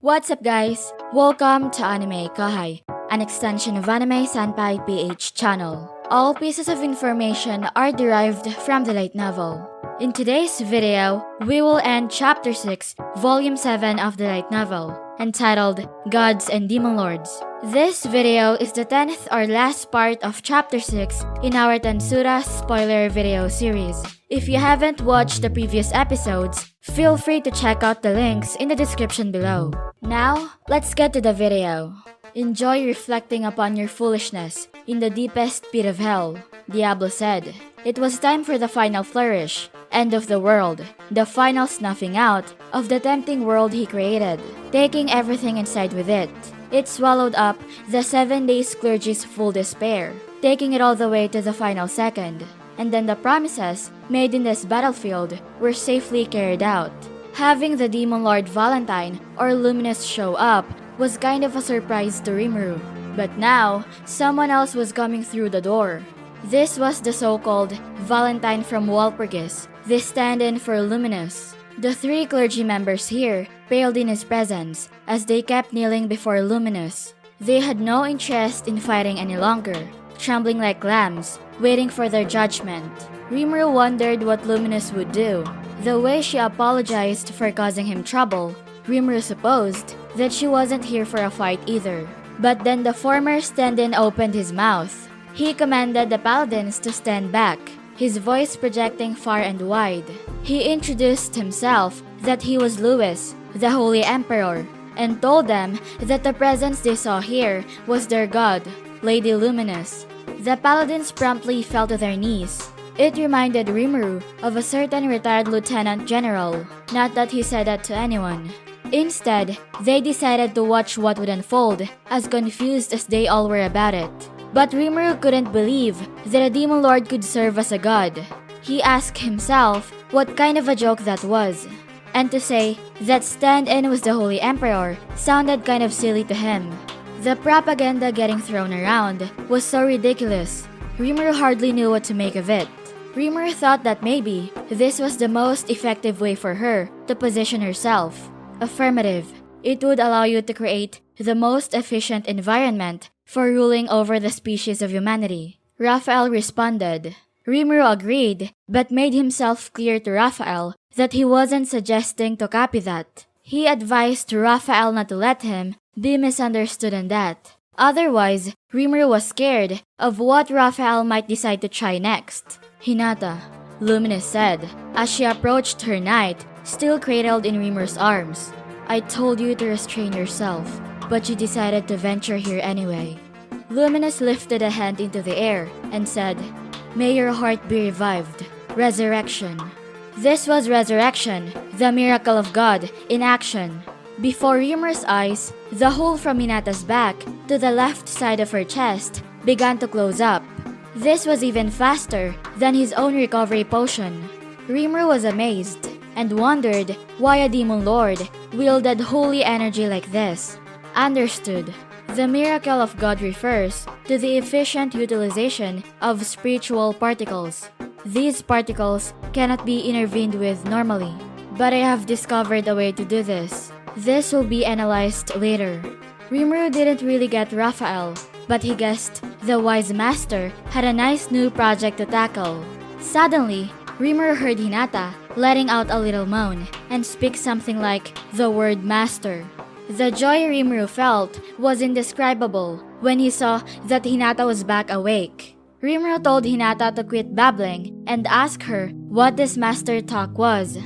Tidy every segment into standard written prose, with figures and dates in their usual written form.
What's up guys? Welcome to AnimeKouhai, an extension of Anime Senpai PH channel. All pieces of information are derived from the light novel. In today's video, we will end Chapter 6, Volume 7 of the light novel, entitled Gods and Demon Lords. This video is the 10th or last part of Chapter 6 in our Tensura spoiler video series. If you haven't watched the previous episodes, feel free to check out the links in the description below. Now, let's get to the video. Enjoy reflecting upon your foolishness in the deepest pit of hell, Diablo said. It was time for the final flourish, end of the world, the final snuffing out of the tempting world he created, taking everything inside with it. It swallowed up the 7 days clergy's full despair, taking it all the way to the final second. And then the promises made in this battlefield were safely carried out. Having the Demon Lord Valentine or Luminas show up was kind of a surprise to Rimuru. But now, someone else was coming through the door. This was the so-called Valentine from Walpurgis, the stand-in for Luminous. The 3 clergy members here paled in his presence as they kept kneeling before Luminous. They had no interest in fighting any longer, trembling like lambs, waiting for their judgment. Rimuru wondered what Luminous would do. The way she apologized for causing him trouble, Rimuru supposed that she wasn't here for a fight either. But then the former stand-in opened his mouth. He commanded the paladins to stand back, his voice projecting far and wide. He introduced himself that he was Louie, the Holy Emperor, and told them that the presence they saw here was their god, Lady Luminous. The paladins promptly fell to their knees. It reminded Rimuru of a certain retired lieutenant general, not that he said that to anyone. Instead, they decided to watch what would unfold, as confused as they all were about it. But Rimuru couldn't believe that a demon lord could serve as a god. He asked himself what kind of a joke that was. And to say that stand-in was the Holy Emperor sounded kind of silly to him. The propaganda getting thrown around was so ridiculous, Rimuru hardly knew what to make of it. Rimuru thought that maybe this was the most effective way for her to position herself. Affirmative. It would allow you to create the most efficient environment for ruling over the species of humanity. Raphael responded. Rimuru agreed, but made himself clear to Raphael that he wasn't suggesting to copy that. He advised Raphael not to let him be misunderstood on that. Otherwise, Rimuru was scared of what Raphael might decide to try next. Hinata, Luminous said, as she approached her knight, still cradled in Rimuru's arms. I told you to restrain yourself, but you decided to venture here anyway. Luminous lifted a hand into the air and said, May your heart be revived. Resurrection. This was resurrection, the miracle of God in action. Before Rimuru's eyes, the hole from Hinata's back to the left side of her chest began to close up. This was even faster than his own recovery potion. Rimuru was amazed and wondered why a demon lord wielded holy energy like this. Understood. The miracle of God refers to the efficient utilization of spiritual particles. These particles cannot be intervened with normally, but I have discovered a way to do this. This will be analyzed later. Rimuru didn't really get Raphael, but he guessed the wise master had a nice new project to tackle. Suddenly, Rimuru heard Hinata letting out a little moan and speak something like the word master. The joy Rimuru felt was indescribable when he saw that Hinata was back awake. Rimuru told Hinata to quit babbling and ask her what this master talk was.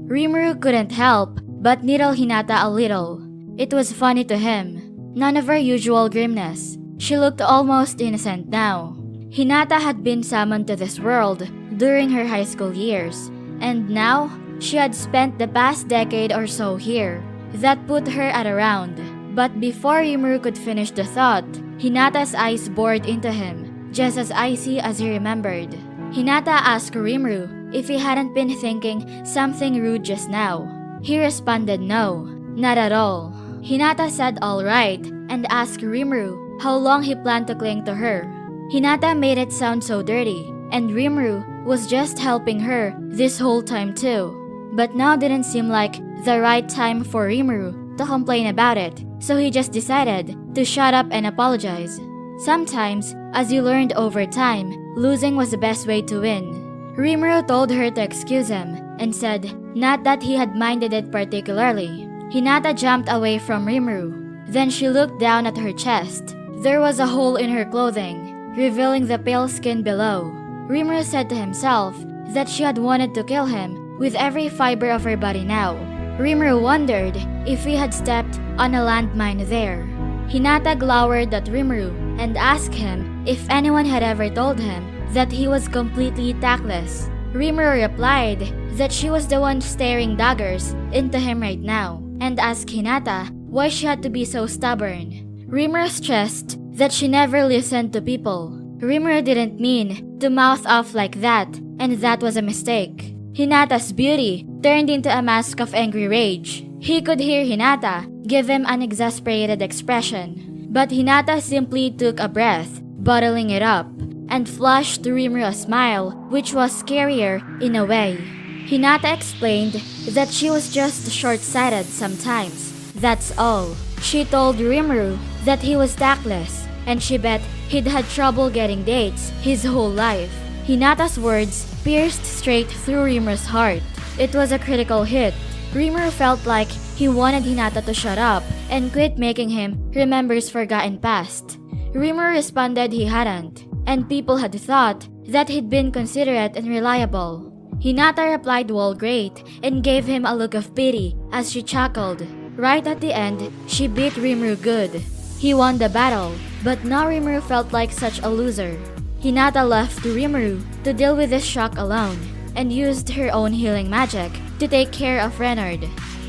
Rimuru couldn't help but needle Hinata a little. It was funny to him. None of her usual grimness. She looked almost innocent now. Hinata had been summoned to this world during her high school years, and now she had spent the past decade or so here. That put her at around. But before Rimuru could finish the thought, Hinata's eyes bored into him, just as icy as he remembered. Hinata asked Rimuru if he hadn't been thinking something rude just now. He responded no, not at all. Hinata said alright and asked Rimuru how long he planned to cling to her. Hinata made it sound so dirty, and Rimuru was just helping her this whole time too. But now didn't seem like the right time for Rimuru to complain about it, so he just decided to shut up and apologize. Sometimes, as you learned over time, losing was the best way to win. Rimuru told her to excuse him and said not that he had minded it particularly. Hinata jumped away from Rimuru. Then she looked down at her chest. There was a hole in her clothing, revealing the pale skin below. Rimuru said to himself that she had wanted to kill him with every fiber of her body now. Rimuru wondered if he had stepped on a landmine there. Hinata glowered at Rimuru and asked him if anyone had ever told him that he was completely tactless. Rimuru replied that she was the one staring daggers into him right now, and asked Hinata why she had to be so stubborn. Rimuru stressed that she never listened to people. Rimuru didn't mean to mouth off like that, and that was a mistake. Hinata's beauty turned into a mask of angry rage. He could hear Hinata give him an exasperated expression, but Hinata simply took a breath, bottling it up, and flashed Rimuru a smile which was scarier in a way. Hinata explained that she was just short-sighted sometimes. That's all. She told Rimuru that he was tactless, and she bet he'd had trouble getting dates his whole life. Hinata's words pierced straight through Rimuru's heart. It was a critical hit. Rimuru felt like he wanted Hinata to shut up and quit making him remember his forgotten past. Rimuru responded he hadn't, and people had thought that he'd been considerate and reliable. Hinata replied well great and gave him a look of pity as she chuckled. Right at the end, she beat Rimuru good. He won the battle, but now Rimuru felt like such a loser. Hinata left Rimuru to deal with this shock alone, and used her own healing magic to take care of Renard.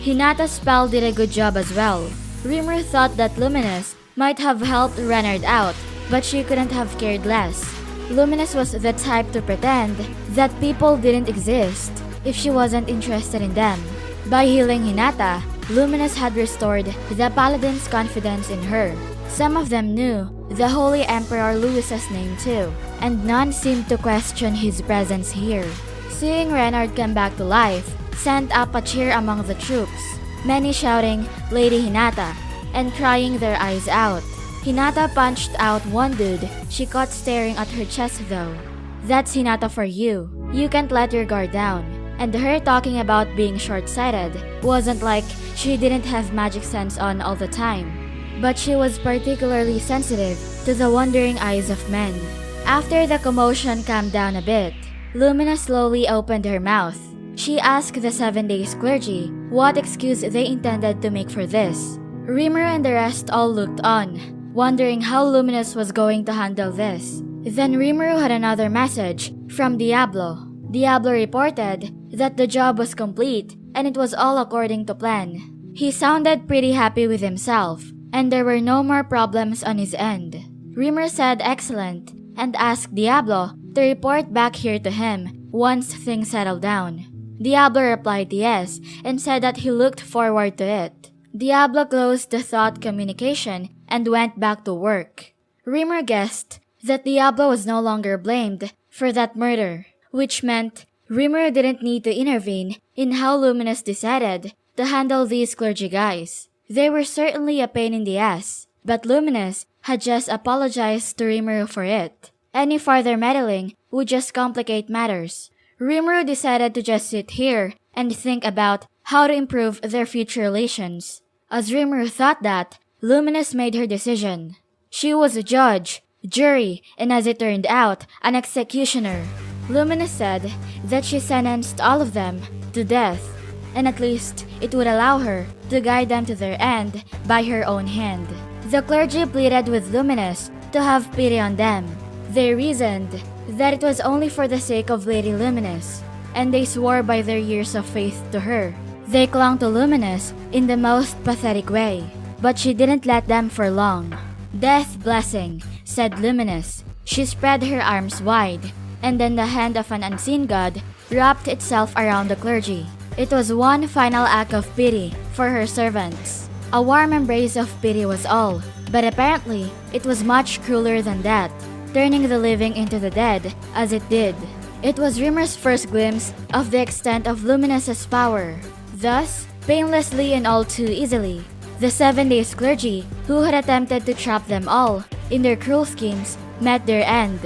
Hinata's spell did a good job as well. Rimuru thought that Luminas might have helped Renard out, but she couldn't have cared less. Luminas was the type to pretend that people didn't exist if she wasn't interested in them. By healing Hinata, Luminas had restored the paladin's confidence in her. Some of them knew the Holy Emperor Louis's name too, and none seemed to question his presence here. Seeing Renard come back to life sent up a cheer among the troops, many shouting "Lady Hinata" and crying their eyes out. Hinata punched out one dude she caught staring at her chest though. That's Hinata for you. You can't let your guard down. And her talking about being short-sighted wasn't like she didn't have magic sense on all the time, but she was particularly sensitive to the wondering eyes of men. After the commotion calmed down a bit, Lumina slowly opened her mouth. She asked the 7 Days clergy what excuse they intended to make for this. Rimuru and the rest all looked on, wondering how Luminous was going to handle this. Then Rimuru had another message from Diablo. Diablo reported that the job was complete and it was all according to plan. He sounded pretty happy with himself, and there were no more problems on his end. Rimuru said excellent and asked Diablo to report back here to him once things settled down. Diablo replied yes and said that he looked forward to it. Diablo closed the thought communication and went back to work. Rimuru guessed that Diablo was no longer blamed for that murder, which meant Rimuru didn't need to intervene in how Luminous decided to handle these clergy guys. They were certainly a pain in the ass, but Luminous had just apologized to Rimuru for it. Any further meddling would just complicate matters. Rimuru decided to just sit here and think about how to improve their future relations. As Rimuru thought that, Luminous made her decision. She was a judge, jury, and as it turned out, an executioner. Luminous said that she sentenced all of them to death, and at least it would allow her to guide them to their end by her own hand. The clergy pleaded with Luminous to have pity on them. They reasoned that it was only for the sake of Lady Luminous, and they swore by their years of faith to her. They clung to Luminous in the most pathetic way, but she didn't let them for long. "Death blessing," said Luminous. She spread her arms wide, and then the hand of an unseen god wrapped itself around the clergy. It was one final act of pity for her servants. A warm embrace of pity was all, but apparently it was much crueler than that, turning the living into the dead as it did. It was Rimuru's first glimpse of the extent of Luminous's power. Thus, painlessly and all too easily. The 7 days clergy, who had attempted to trap them all in their cruel schemes, met their end.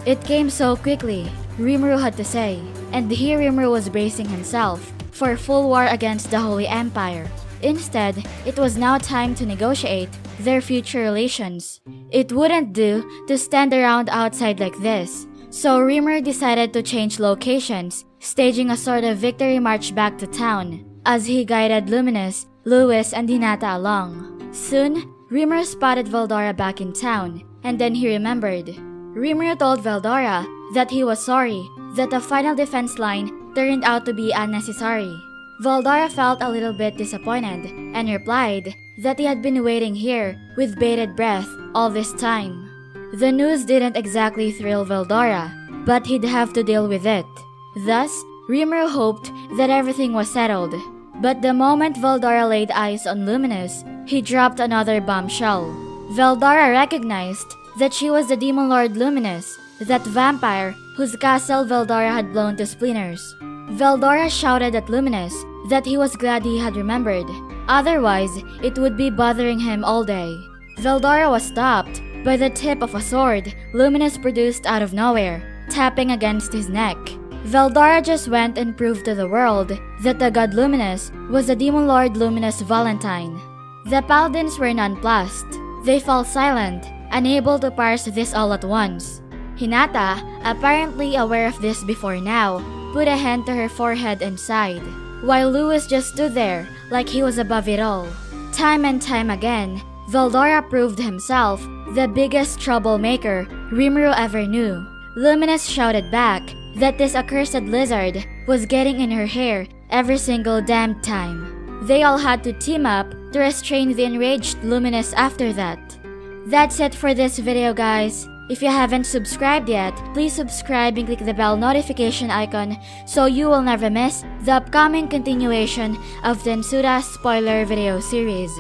It came so quickly, Rimuru had to say, and here Rimuru was bracing himself for full war against the Holy Empire. Instead, it was now time to negotiate their future relations. It wouldn't do to stand around outside like this, so Rimuru decided to change locations, staging a sort of victory march back to town, as he guided Luminas, Louie, and Hinata along. Soon, Rimuru spotted Veldora back in town, and then he remembered. Rimuru told Veldora that he was sorry that the final defense line turned out to be unnecessary. Veldora felt a little bit disappointed and replied that he had been waiting here with bated breath all this time. The news didn't exactly thrill Veldora, but he'd have to deal with it. Thus, Rimuru hoped that everything was settled. But the moment Veldora laid eyes on Luminous, he dropped another bombshell. Veldora recognized that she was the Demon Lord Luminous, that vampire whose castle Veldora had blown to splinters. Veldora shouted at Luminous that he was glad he had remembered, otherwise it would be bothering him all day. Veldora was stopped by the tip of a sword Luminous produced out of nowhere, tapping against his neck. Veldora just went and proved to the world that the god Luminous was the Demon Lord Luminous Valentine. The paladins were nonplussed. They fell silent, unable to parse this all at once. Hinata, apparently aware of this before now, put a hand to her forehead and sighed, while Louie just stood there like he was above it all. Time and time again, Veldora proved himself the biggest troublemaker Rimuru ever knew. Luminous shouted back that this accursed lizard was getting in her hair every single damn time. They all had to team up to restrain the enraged Luminous after that. That's it for this video, guys. If you haven't subscribed yet, please subscribe and click the bell notification icon so you will never miss the upcoming continuation of Tensura's spoiler video series.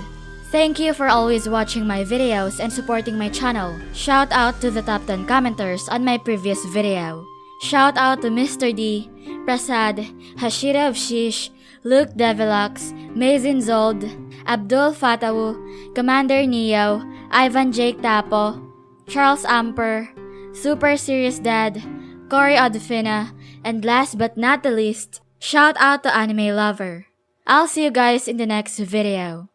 Thank you for always watching my videos and supporting my channel. Shout out to the top 10 commenters on my previous video. Shout out to Mr. D, Prasad, Hashira of Shish, Luke Develux, Mazin Zold, Abdul Fatawu, Commander Neo, Ivan Jake Tapo, Charles Amper, Super Serious Dad, Cory Odfina, and last but not the least, shout out to Anime Lover. I'll see you guys in the next video.